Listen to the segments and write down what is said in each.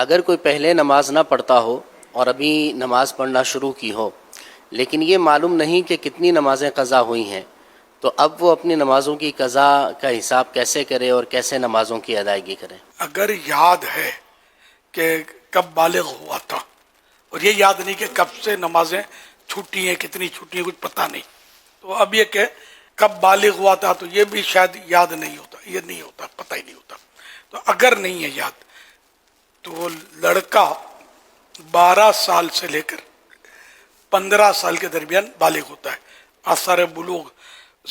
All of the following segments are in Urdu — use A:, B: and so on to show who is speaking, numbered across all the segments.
A: اگر کوئی پہلے نماز نہ پڑھتا ہو اور ابھی نماز پڑھنا شروع کی ہو لیکن یہ معلوم نہیں کہ کتنی نمازیں قضا ہوئی ہیں، تو اب وہ اپنی نمازوں کی قضا کا حساب کیسے کرے اور کیسے نمازوں کی ادائیگی کرے؟
B: اگر یاد ہے کہ کب بالغ ہوا تھا اور یہ یاد نہیں کہ کب سے نمازیں چھوٹی ہیں، کتنی چھوٹی ہیں، کچھ پتہ نہیں، تو اب یہ کہ کب بالغ ہوا تھا تو یہ بھی شاید یاد نہیں ہوتا، یہ نہیں ہوتا، پتہ ہی نہیں ہوتا۔ تو اگر نہیں ہے یاد تو وہ لڑکا 12 سال سے لے کر 15 سال کے درمیان بالغ ہوتا ہے، آثار بلوغ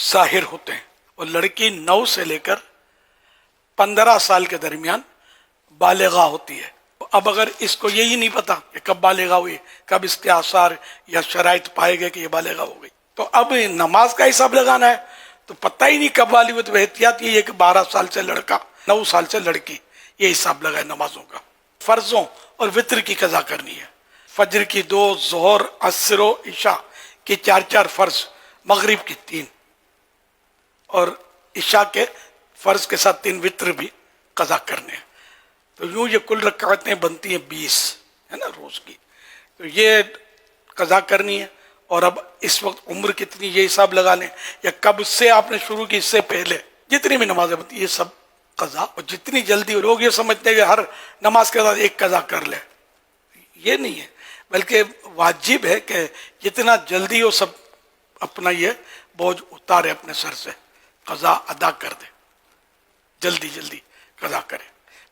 B: ظاہر ہوتے ہیں، اور لڑکی 9 سے لے کر 15 سال کے درمیان بالغہ ہوتی ہے۔ اب اگر اس کو یہی نہیں پتا کہ کب بالغہ ہوئی، کب اس کے آثار یا شرائط پائے گئے کہ یہ بالغہ ہو گئی، تو اب نماز کا حساب لگانا ہے تو پتہ ہی نہیں کب والی ہوئی، تو احتیاط یہ ہے کہ 12 سال سے لڑکا، 9 سال سے لڑکی، یہ حساب لگائے نمازوں کا۔ فرضوں اور وطر کی قضا کرنی ہے، فجر کی 2، ظہر، عصر و عشاء کی 4 فرض، مغرب کی 3، اور عشاء کے فرض کے ساتھ 3 وطر بھی قضا کرنے ہیں۔ تو یوں یہ کل رکعتیں بنتی ہیں 20 ہے نا روز کی، تو یہ قضا کرنی ہے۔ اور اب اس وقت عمر کتنی یہ حساب لگا لیں، یا کب سے آپ نے شروع کی، اس سے پہلے جتنی بھی نمازیں بنتی ہیں یہ سب قضا، اور جتنی جلدی لوگ یہ سمجھتے ہیں کہ ہر نماز کے بعد ایک قضا کر لے، یہ نہیں ہے، بلکہ واجب ہے کہ جتنا جلدی وہ سب اپنا یہ بوجھ اتارے اپنے سر سے، قضا ادا کر دے، جلدی جلدی قضا کرے،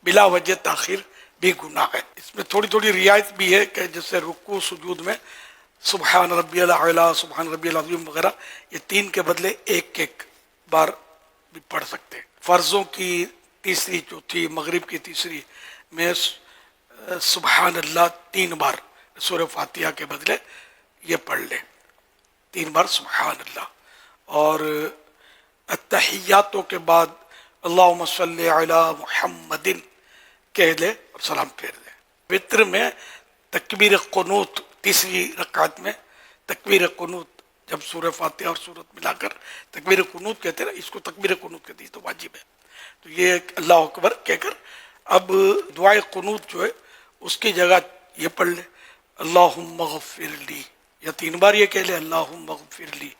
B: بلا وجہ تاخیر بھی گناہ ہے۔ اس میں تھوڑی تھوڑی رعایت بھی ہے کہ جیسے رکوع سجود میں سبحان ربی الاعلیٰ، سبحان ربی العظیم وغیرہ، یہ 3 کے بدلے ایک بار بھی پڑھ سکتے ہیں۔ فرضوں کی 3، 4، مغرب کی 3 میں سبحان اللہ 3 بار سورہ فاتحہ کے بدلے یہ پڑھ لیں، 3 بار سبحان اللہ، اور التحیاتوں کے بعد اللہم صلی علی محمد کہہ لے اور سلام پھیر دے۔ وطر میں تکبیر قنوت، 3 رکعت میں تکبیر قنوت، جب سورہ فاتحہ اور سورت ملا کر تکبیر قنوت کہتے ہیں نا، اس کو تکبیر قنوت کہتے ہیں، تو واجب ہے۔ تو یہ اللہ اکبر کہہ کر اب دعائے قنوت جو ہے اس کی جگہ یہ پڑھ لے اللہم اغفر لی، یا 3 بار یہ کہہ لے اللہم اغفر لی،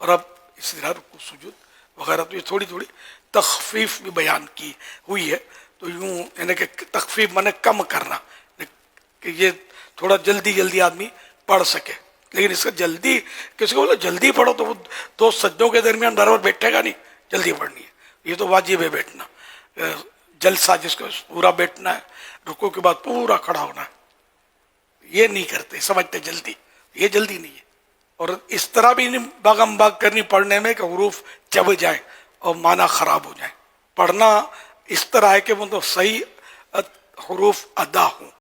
B: اور اب اسی طرح رکوع سجود وغیرہ۔ تو یہ تھوڑی تھوڑی تخفیف بھی بیان کی ہوئی ہے، تو یوں یعنی کہ تخفیف مانے کم کرنا، کہ یہ تھوڑا جلدی جلدی آدمی پڑھ سکے، لیکن اس کا جلدی کسی کو بولے جلدی پڑھو تو وہ 2 سجدوں کے درمیان برابر بیٹھے گا نہیں، جلدی پڑھنی ہے، یہ تو واجب ہے بیٹھنا، جلسہ جس کو پورا بیٹھنا ہے، رکوع کے بعد پورا کھڑا ہونا ہے، یہ نہیں کرتے، سمجھتے جلدی، یہ جلدی نہیں ہے۔ اور اس طرح بھی نہیں باغم باغ کرنی پڑھنے میں کہ حروف چب جائیں اور معنی خراب ہو جائیں، پڑھنا اس طرح ہے کہ وہ تو صحیح حروف ادا ہوں۔